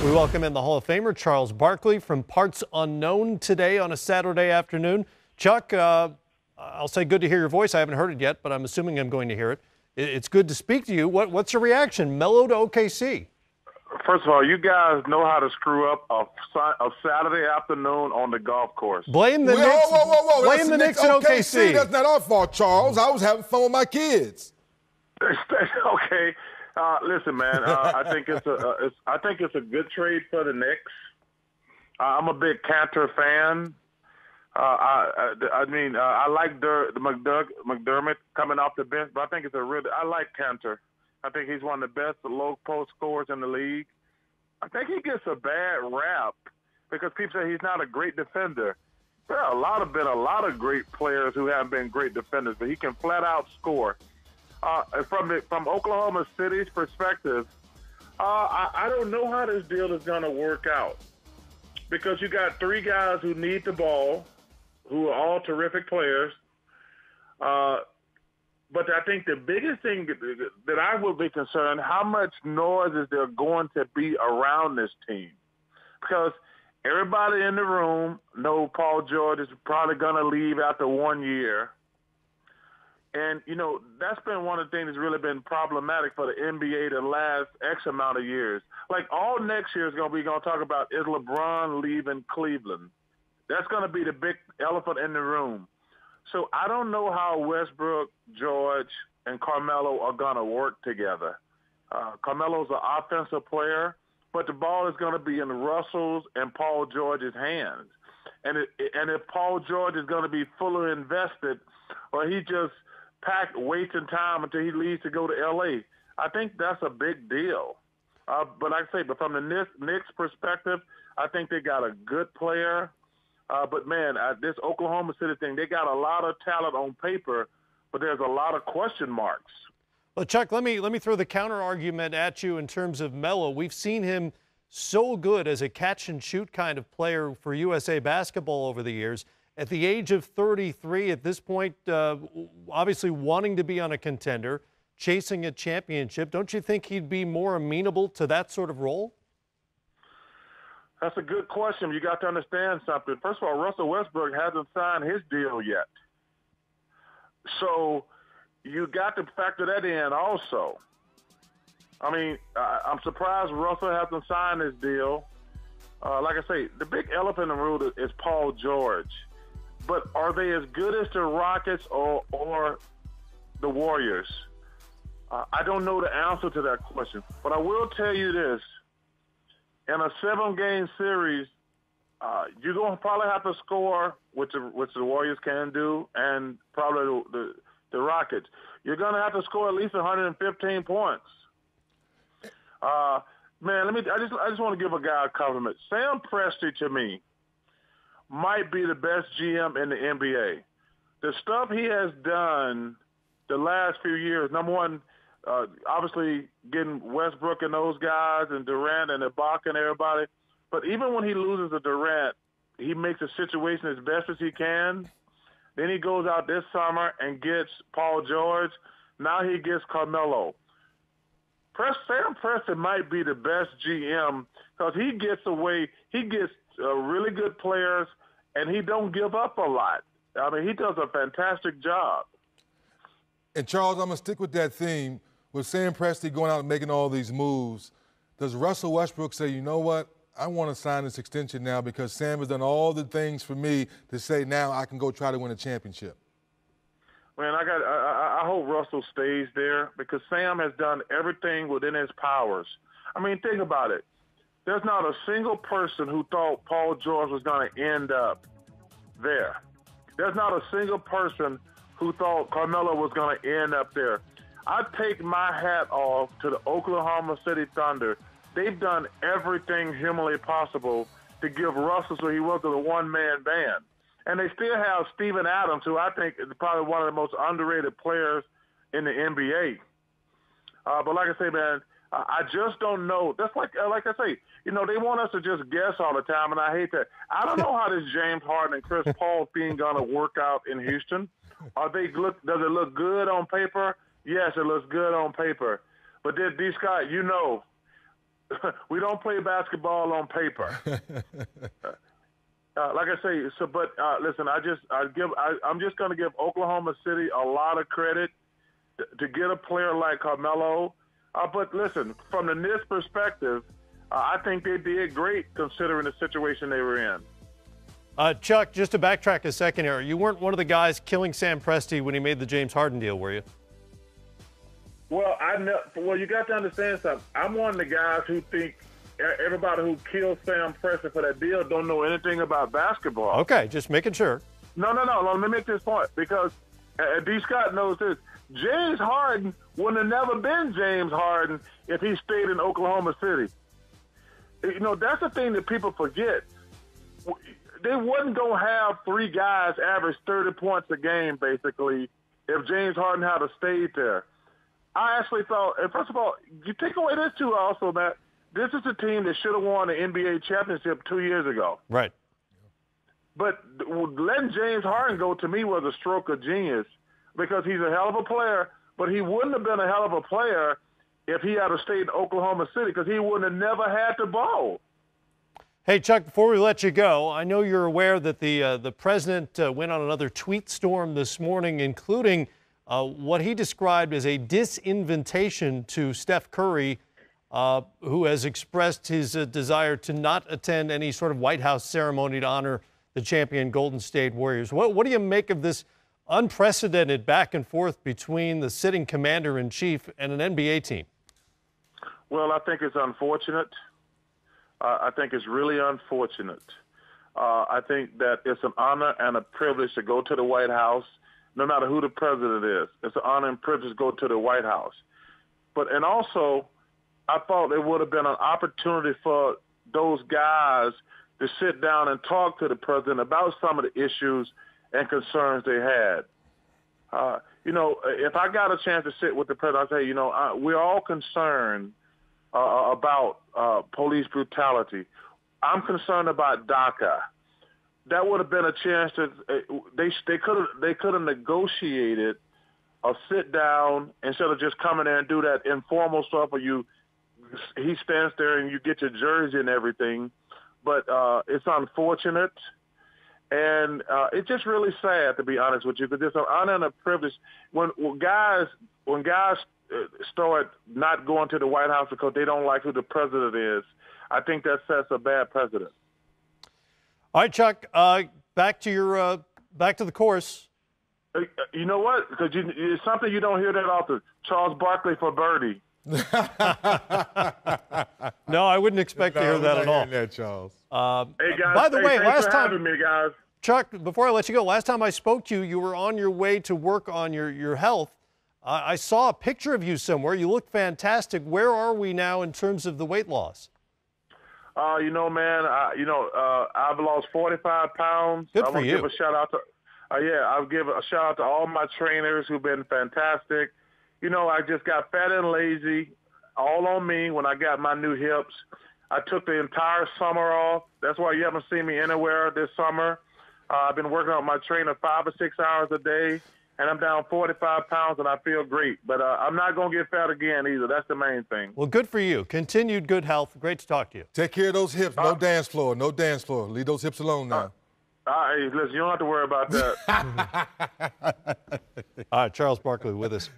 We welcome in the Hall of Famer Charles Barkley from Parts Unknown today on a Saturday afternoon. Chuck, I'll say good to hear your voice. I haven't heard it yet, but I'm assuming I'm going to hear it. It's good to speak to you. What's your reaction? Melo to OKC. First of all, you guys know how to screw up a Saturday afternoon on the golf course. Blame the Knicks. Whoa. Blame the Knicks and OKC. That's not our fault, Charles. I was having fun with my kids. Okay. Listen, man. I think it's a good trade for the Knicks. I'm a big Cantor fan. I like McDermott coming off the bench, but I think I like Cantor. I think he's one of the best low post scorers in the league. I think he gets a bad rap because people say he's not a great defender. There are been a lot of great players who haven't been great defenders, but he can flat out score. From Oklahoma City's perspective, I don't know how this deal is going to work out because you got three guys who need the ball, who are all terrific players. But I think the biggest thing that I will be concerned, how much noise is there going to be around this team? Because everybody in the room knows Paul George is probably going to leave after 1 year. And, that's been one of the things that's really been problematic for the NBA the last X amount of years. Like, all next year is going to talk about is LeBron leaving Cleveland. That's going to be the big elephant in the room. So I don't know how Westbrook, George, and Carmelo are going to work together. Carmelo's an offensive player, but the ball is going to be in Russell's and Paul George's hands. And if Paul George is going to be fully invested or he just wasting time until he leaves to go to L.A., I think that's a big deal. But like I say, from the Knicks perspective, I think they got a good player. But, man, this Oklahoma City thing, they got a lot of talent on paper, but there's a lot of question marks. Well, Chuck, let me throw the counter argument at you in terms of Melo. We've seen him so good as a catch-and-shoot kind of player for USA basketball over the years. At the age of 33, at this point, obviously wanting to be on a contender, chasing a championship, don't you think he'd be more amenable to that sort of role? That's a good question. You got to understand something. First of all, Russell Westbrook hasn't signed his deal yet. So you got to factor that in also. I mean, I'm surprised Russell hasn't signed his deal. Like I say, the big elephant in the room is Paul George. But are they as good as the Rockets or the Warriors? I don't know the answer to that question. But I will tell you this. In a 7-game series, you're going to probably have to score, which the Warriors can do, and probably the Rockets. You're going to have to score at least 115 points. Man, I just want to give a guy a compliment. Sam Presti, to me, might be the best GM in the NBA. The stuff he has done the last few years, number one, obviously getting Westbrook and those guys and Durant and Ibaka and everybody. But even when he loses to Durant, he makes the situation as best as he can. Then he goes out this summer and gets Paul George. Now he gets Carmelo. Sam Presti might be the best GM because he gets really good players, and he don't give up a lot. I mean, he does a fantastic job. And, Charles, I'm going to stick with that theme. With Sam Presti going out and making all these moves, does Russell Westbrook say, you know what, I want to sign this extension now because Sam has done all the things for me to say now I can go try to win a championship? Man, I hope Russell stays there because Sam has done everything within his powers. I mean, think about it. There's not a single person who thought Paul George was going to end up there. There's not a single person who thought Carmelo was going to end up there. I take my hat off to the Oklahoma City Thunder. They've done everything humanly possible to give Russell so he wasn't a one-man band. And they still have Steven Adams, who I think is probably one of the most underrated players in the NBA. But like I say, man, I just don't know. That's like I say, they want us to just guess all the time, and I hate that. I don't know how this James Harden and Chris Paul thing going to work out in Houston. Does it look good on paper? Yes, it looks good on paper. But these guys, we don't play basketball on paper. Like I say, listen, I'm just going to give Oklahoma City a lot of credit to get a player like Carmelo. But listen, from the Knicks' perspective, I think they did great considering the situation they were in. Chuck, just to backtrack a second here, you weren't one of the guys killing Sam Presti when he made the James Harden deal, were you? Well, you got to understand something. I'm one of the guys who think everybody who killed Sam Presti for that deal don't know anything about basketball. Okay, just making sure. No. Let me make this point because D. Scott knows this. James Harden would have never been James Harden if he stayed in Oklahoma City. You know, that's the thing that people forget. They wouldn't go have three guys average 30 points a game, basically, if James Harden had stayed there. I actually thought, and first of all, you take away this too also, Matt, this is a team that should have won the NBA championship 2 years ago. Right. But letting James Harden go, to me, was a stroke of genius because he's a hell of a player, but he wouldn't have been a hell of a player if he had stayed in Oklahoma City because he would have never had the ball. Hey, Chuck, before we let you go, I know you're aware that the president went on another tweet storm this morning, including what he described as a disinvitation to Steph Curry, who has expressed his desire to not attend any sort of White House ceremony to honor the champion Golden State Warriors. What do you make of this unprecedented back and forth between the sitting commander-in-chief and an NBA team? Well, I think it's unfortunate. I think it's really unfortunate. I think that it's an honor and a privilege to go to the White House, no matter who the president is. It's an honor and privilege to go to the White House. And also, I thought it would have been an opportunity for those guys to sit down and talk to the president about some of the issues and concerns they had. If I got a chance to sit with the president, I'd say, we're all concerned about police brutality. I'm concerned about DACA. That would have been a chance to they could have negotiated a sit down instead of just coming there and do that informal stuff where he stands there and you get your jersey and everything. But it's unfortunate, and it's just really sad, to be honest with you, because it's an honor and a privilege when guys start not going to the White House because they don't like who the president is. I think that sets a bad precedent. All right, Chuck, back to the course. You know what? Because it's something you don't hear that often. Charles Barkley for birdie. No, I wouldn't expect to hear that at all. That, Charles. Hey guys, by the way, last time having me, guys. Chuck, before I let you go, last time I spoke to you, you were on your way to work on your health. I saw a picture of you somewhere. You look fantastic. Where are we now in terms of the weight loss? Man, I've lost 45 pounds. Good for you. Give a shout out to, I'll give a shout out to all my trainers who've been fantastic. I just got fat and lazy, all on me when I got my new hips. I took the entire summer off. That's why you haven't seen me anywhere this summer. I've been working on my trainer 5 or 6 hours a day, and I'm down 45 pounds, and I feel great. But I'm not going to get fat again either. That's the main thing. Well, good for you. Continued good health. Great to talk to you. Take care of those hips. No dance floor. No dance floor. Leave those hips alone now. Hey, listen, you don't have to worry about that. All right, Charles Barkley with us.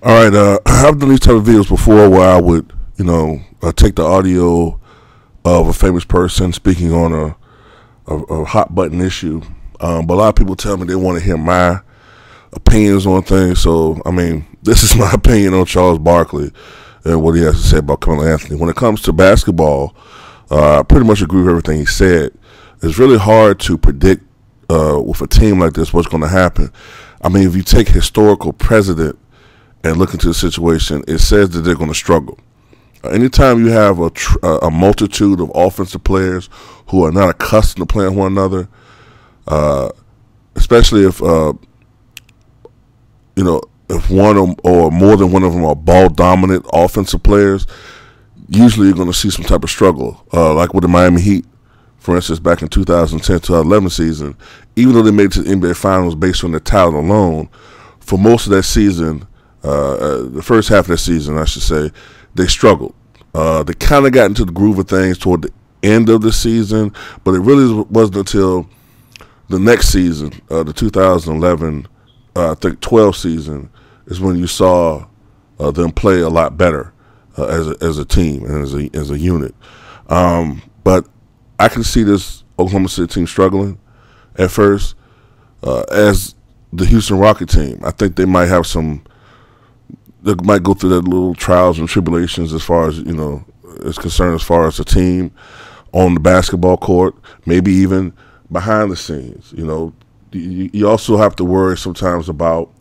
All right, I've done these type of videos before where I would, take the audio of a famous person speaking on a hot button issue. But a lot of people tell me they want to hear my opinions on things. So, this is my opinion on Charles Barkley and what he has to say about Carmelo Anthony. When it comes to basketball, I pretty much agree with everything he said. It's really hard to predict with a team like this what's going to happen. If you take historical precedent and look into the situation, it says that they're going to struggle. Anytime you have a multitude of offensive players who are not accustomed to playing one another, especially if one or more than one of them are ball-dominant offensive players, usually you're going to see some type of struggle. Like with the Miami Heat, for instance, back in 2010-2011 season, even though they made it to the NBA Finals based on their talent alone, for most of that season, the first half of the season, I should say, they struggled. They kind of got into the groove of things toward the end of the season, but it really wasn't until the next season, the 2011, I think 12 season, is when you saw them play a lot better as a team and as a unit. But I can see this Oklahoma City team struggling at first. As the Houston Rocket team, I think they might have they might go through their little trials and tribulations as far as, is concerned, as far as the team on the basketball court, maybe even behind the scenes. You also have to worry sometimes about,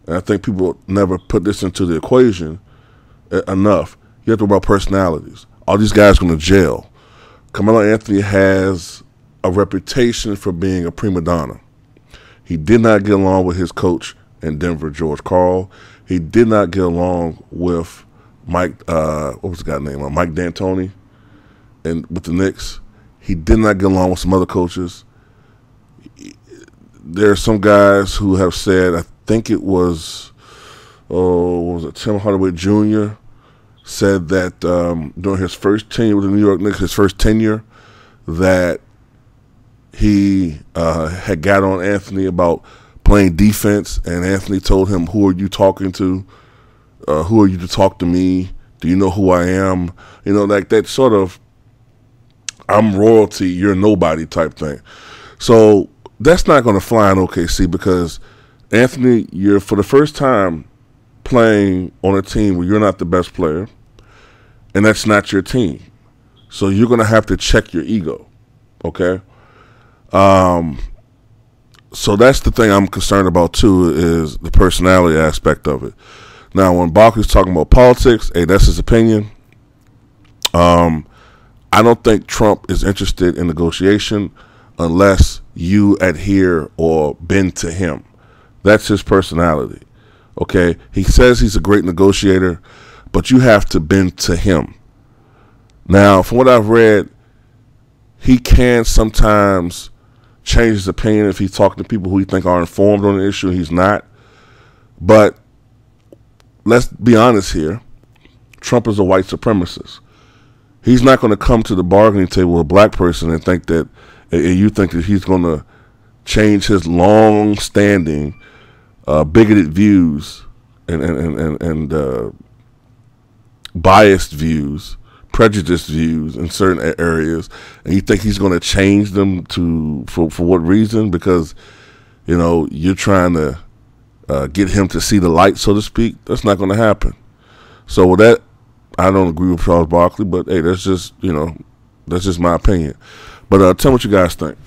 and I think people never put this into the equation enough, you have to worry about personalities. All these guys are going to jail. Carmelo Anthony has a reputation for being a prima donna. He did not get along with his coach in Denver, George Karl. He did not get along with Mike, what was the guy's name? Mike D'Antoni, and with the Knicks. He did not get along with some other coaches. There are some guys who have said, I think it was, Tim Hardaway Jr., said that during his first tenure with the New York Knicks, his first tenure, that he had got on Anthony about playing defense, and Anthony told him, "Who are you talking to? Who are you to talk to me? Do you know who I am?" Like that sort of I'm royalty, you're nobody type thing. So that's not going to fly in OKC because, Anthony, you're for the first time playing on a team where you're not the best player, and that's not your team. So you're going to have to check your ego, okay? So that's the thing I'm concerned about, too, is the personality aspect of it. Now, when Barkley's talking about politics, hey, that's his opinion. I don't think Trump is interested in negotiation unless you adhere or bend to him. That's his personality, okay? He says he's a great negotiator, but you have to bend to him. Now, from what I've read, he can sometimes change his opinion if he's talking to people who he think are informed on the issue. He's not. But let's be honest here. Trump is a white supremacist. He's not going to come to the bargaining table with a black person and think that, and you think that he's going to change his long-standing bigoted views and biased views, prejudiced views in certain areas, and you think he's going to change them for what reason? Because, you're trying to get him to see the light, so to speak. That's not going to happen. So with that, I don't agree with Charles Barkley, but hey, that's just my opinion. But tell me what you guys think.